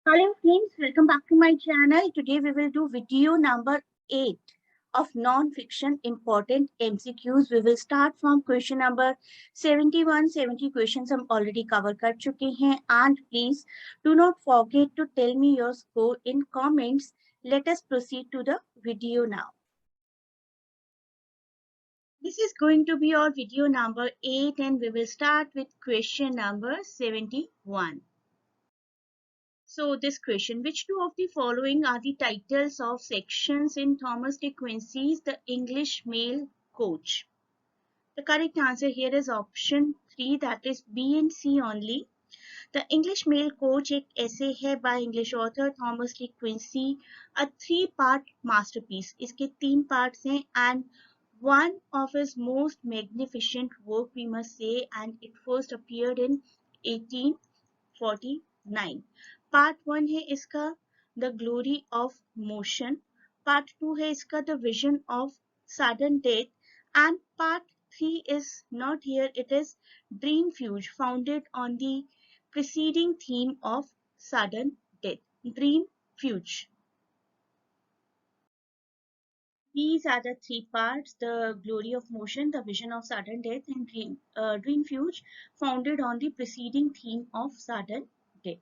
Hello friends, welcome back to my channel. Today we will do video number 8 of non-fiction important MCQs. We will start from question number 71. 70 questions हम already cover कर चुके हैं. And please do not forget to tell me your score in comments. Let us proceed to the video now. This is going to be our video number 8 and we will start with question number 71. So this question, which two of the following are the titles of sections in Thomas De Quincey's The English Mail Coach? The correct answer here is option 3, that is B and C only. The English Mail Coach एक essay है by English author Thomas De Quincey, a 3-part masterpiece. इसके 3 parts हैं and one of his most magnificent work we must say, and it first appeared in 1849. Part 1 है इसका the glory of motion, part 2 है इसका the vision of sudden death and part 3 is not here, it is dream fuge, founded on the preceding theme of sudden death. Dream fuge. These are the 3 parts: the glory of motion, the vision of sudden death, and dream fuge, founded on the preceding theme of sudden death.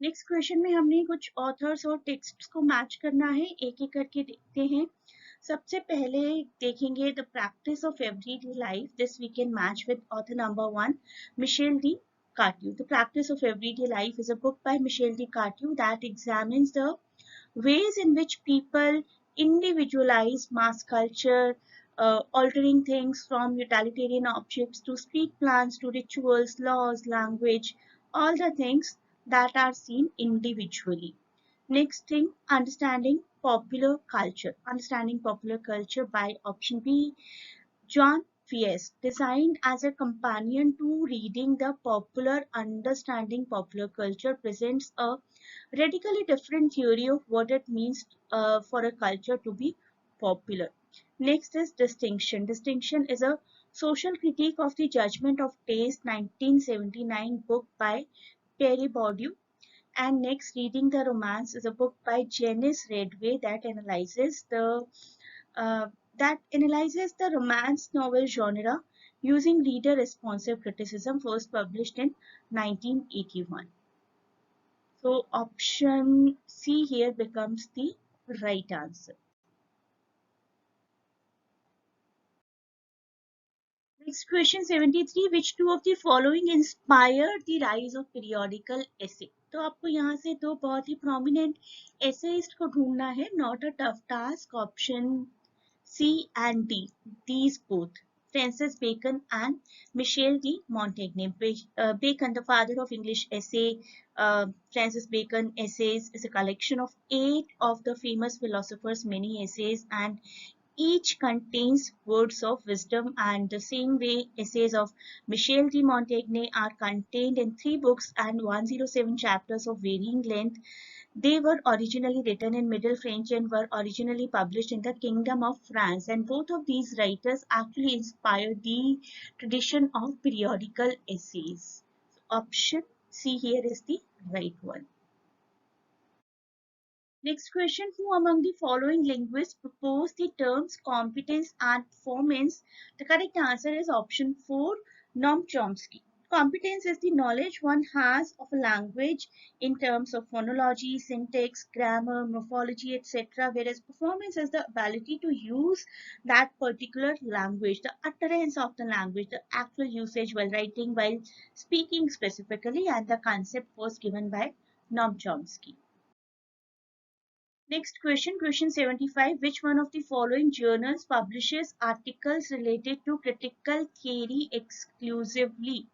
Next question में हमने कुछ authors और texts को match करना है, एक एक करके देखते हैं. सबसे पहले देखेंगे the practice of everyday life. This we can match with author number 1, Michel de Certeau. The practice of everyday life is a book by Michel de Certeau that examines the ways in which people individualize mass culture, altering things from utilitarian objects to street plans to rituals, laws, language, all the things that are seen individually. Next thing, understanding popular culture. Understanding popular culture by option B, John Fies, designed as a companion to reading the popular. Understanding popular culture presents a radically different theory of what it means for a culture to be popular. Next is distinction. Distinction is a social critique of the Judgment of Taste, 1979 book by Perry Bourdieu. And next, Reading the Romance is a book by Janice Redway that analyzes the romance novel genre using reader responsive criticism, first published in 1981. So option C here becomes the right answer. Next question 73, which two of the following inspired the rise of periodical essay? तो आपको यहाँ से दो बहुत ही prominent essayist को ढूंढना है. Not a tough task. Option C and D, these both, Francis Bacon and Michel de Montaigne. Bacon, the father of English essay. Francis Bacon essays is a collection of 8 of the famous philosophers' many essays, and each contains words of wisdom, and the same way essays of Michel de Montaigne are contained in 3 books and 107 chapters of varying length. They were originally written in Middle French and were originally published in the Kingdom of France, and both of these writers actually inspired the tradition of periodical essays. Option C here is the right one. Next question, who among the following linguists proposed the terms competence and performance? The correct answer is option 4, Noam Chomsky. Competence is the knowledge one has of a language in terms of phonology, syntax, grammar, morphology, etc. Whereas performance is the ability to use that particular language, the utterance of the language, the actual usage while writing, while speaking specifically, and the concept was given by Noam Chomsky. Next question, question 75. Which one of the following journals publishes articles related to critical theory exclusively?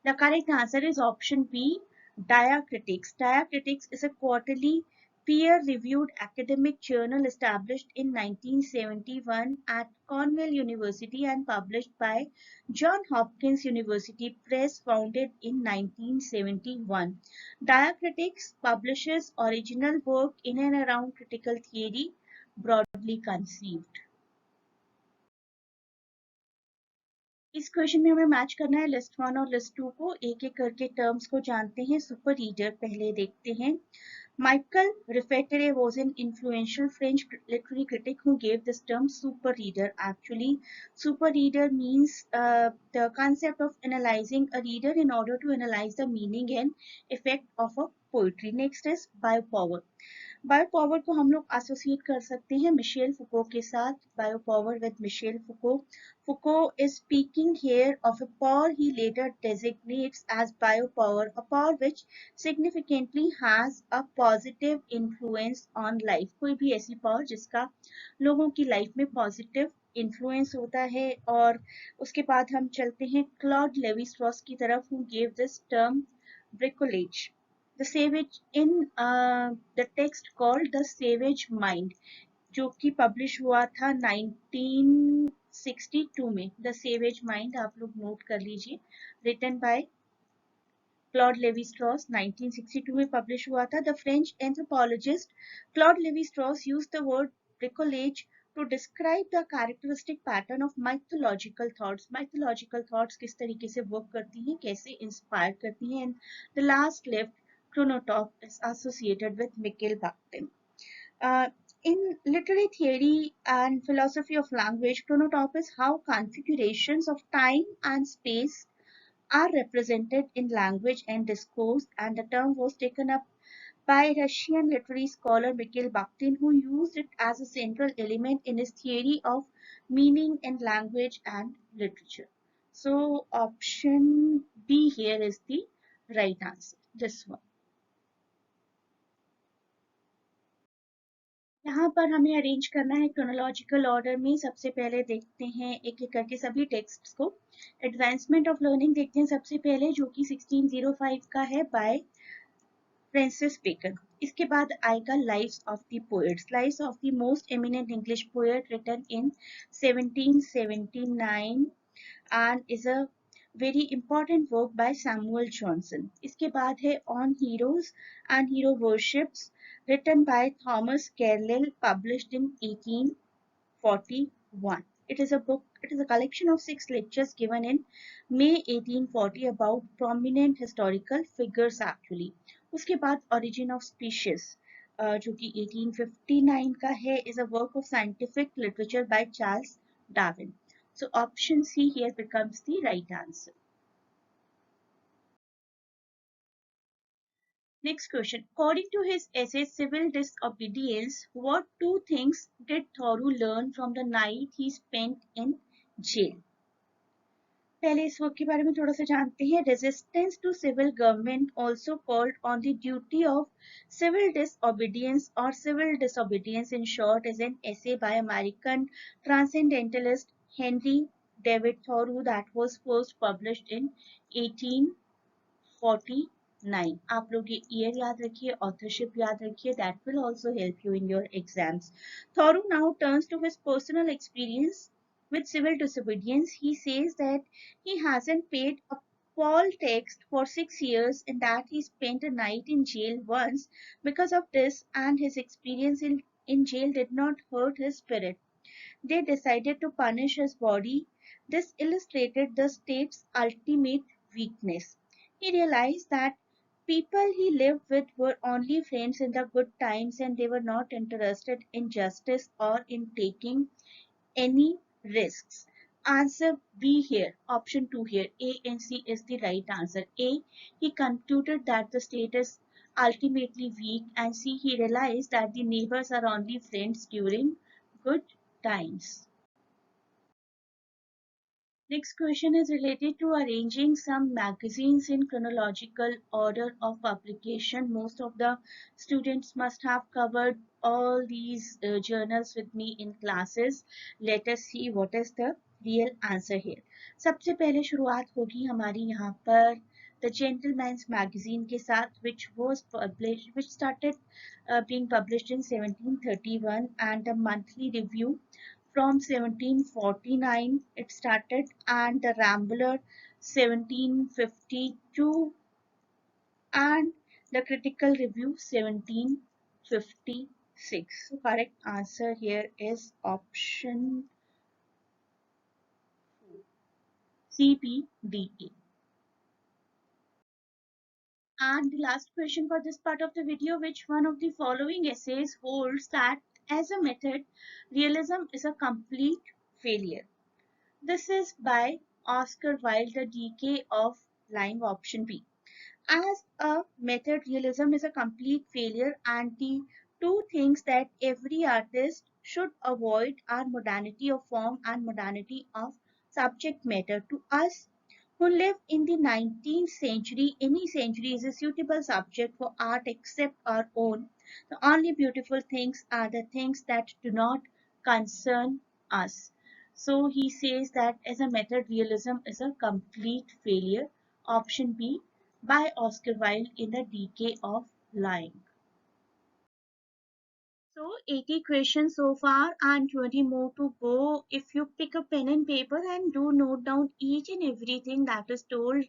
The correct answer is option B, Diacritics. Diacritics is a quarterly peer-reviewed academic journal established in 1971 at Cornell University and published by Johns Hopkins University Press, founded in 1971. Diacritics publishes original work in and around critical theory, broadly conceived. इस question में हमें match करना है list one और list to को, एक एक करके टर्म्स को जानते हैं। सुपर रीडर पहले देखते हैं। Michael Raffaele was an influential French literary critic who gave this term super reader. Actually, super reader means the concept of analyzing a reader in order to analyze the meaning and effect of a poetry. Next is biopower. Bio power को हम लोग associate कर सकते हैं Michel Foucault के साथ। Bio power with Michel Foucault. Foucault is speaking here of a power he later designates as biopower, a power which significantly has a positive influence on life. कोई भी ऐसी पावर जिसका लोगों की लाइफ में positive influence होता है। और उसके बाद हम चलते हैं क्लॉड लेवी स्ट्रॉस की तरफ, who gave this term bricolage. The savage in the text called the savage mind, जो कि पब्लिश हुआ था 1962 में। द सेवेज माइंड आप लोग नोट कर लीजिए, written by Claude Levi Strauss, 1962 में पब्लिश हुआ था। The French anthropologist Claude Levi Strauss use the word bricolage to describe the characteristic pattern of mythological thoughts. Mythological thoughts किस तरीके से वर्क करती हैं, कैसे इंस्पायर करती हैं। The last left chronotop is associated with Mikhail Bakhtin. Uh, in literary theory and philosophy of language, chronotop is how configurations of time and space are represented in language and discourse, and the term was taken up by Russian literary scholar Mikhail Bakhtin, who used it as a central element in his theory of meaning in language and literature. So option B here is the right answer, this one. यहाँ पर हमें arrange करना है chronological order में। सबसे पहले देखते हैं एक एक करके सभी टेक्स्ट्स को। एडवांसमेंट ऑफ लर्निंग देखते हैं सबसे पहले, जो कि 1605 का है, बाय फ्रांसिस बेकन। इसके बाद आएगा lives of the poets, lives of the most eminent English poet written in 1779 and is a very important work by Samuel Johnson. इसके बाद है On Heroes and Hero Worships written by Thomas Carlyle, published in 1841. It is a book, it is a collection of 6 lectures given in May 1840 about prominent historical figures actually. उसके बाद Origin of Species जो कि 1859 का है, is a work of scientific literature by Charles Darwin. So option C here becomes the right answer. Next question. According to his essay Civil Disobedience, what two things did Thoreau learn from the night he spent in jail? पहले इस work के बारे में थोड़ा सा जानते हैं। Resistance to civil government, also called on the duty of civil disobedience और civil disobedience in short, is an essay by American transcendentalist Henry David Thoreau that was first published in 1849. आप लोग ये ईयर याद रखिए, authorship याद रखिए, that will also help you in your exams. Thoreau now turns to his personal experience with civil disobedience. He says that he hasn't paid a poll tax for 6 years and that he spent a night in jail once because of this, and his experience in jail did not hurt his spirit. They decided to punish his body. This illustrated the state's ultimate weakness. He realized that people he lived with were only friends in the good times and they were not interested in justice or in taking any risks. Answer B here, option 2 here, A and C is the right answer. A, he concluded that the state is ultimately weak, and C, he realized that the neighbors are only friends during good times. Next question is related to arranging some magazines in chronological order of publication. Most of the students must have covered all these journals with me in classes. Let us see what is the real answer here. सबसे पहले शुरुआत होगी हमारी यहाँ पर The Gentleman's Magazine के साथ, which started being published in 1731, and a monthly review from 1749 it started, and the Rambler 1752, and the Critical Review 1756. So correct answer here is option CPDA. And the last question for this part of the video, which one of the following essays holds that as a method, realism is a complete failure? This is by Oscar Wilde, The Decay of Lying, option B. As a method, realism is a complete failure, and the two things that every artist should avoid are modernity of form and modernity of subject matter. To us who live in the 19th century, any century is a suitable subject for art except our own. The only beautiful things are the things that do not concern us. So he says that as a method, realism is a complete failure. Option B by Oscar Wilde in The Decay of Lying. So 80 questions so far and 20 more to go. If you pick a pen and paper and do note down each and everything that is told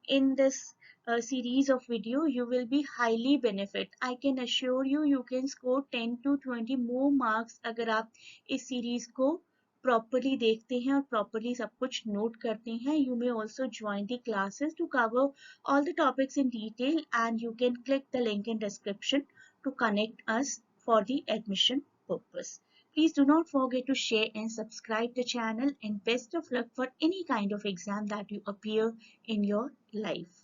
in this series of video, you will be highly benefit. I can assure you, you can score 10 to 20 more marks अगर आप इस series को properly देखते हैं और properly सब कुछ note करते हैं. You may also join the classes to cover all the topics in detail, and you can click the link in description to connect us for the admission purpose. Please do not forget to share and subscribe the channel, and best of luck for any kind of exam that you appear in your life.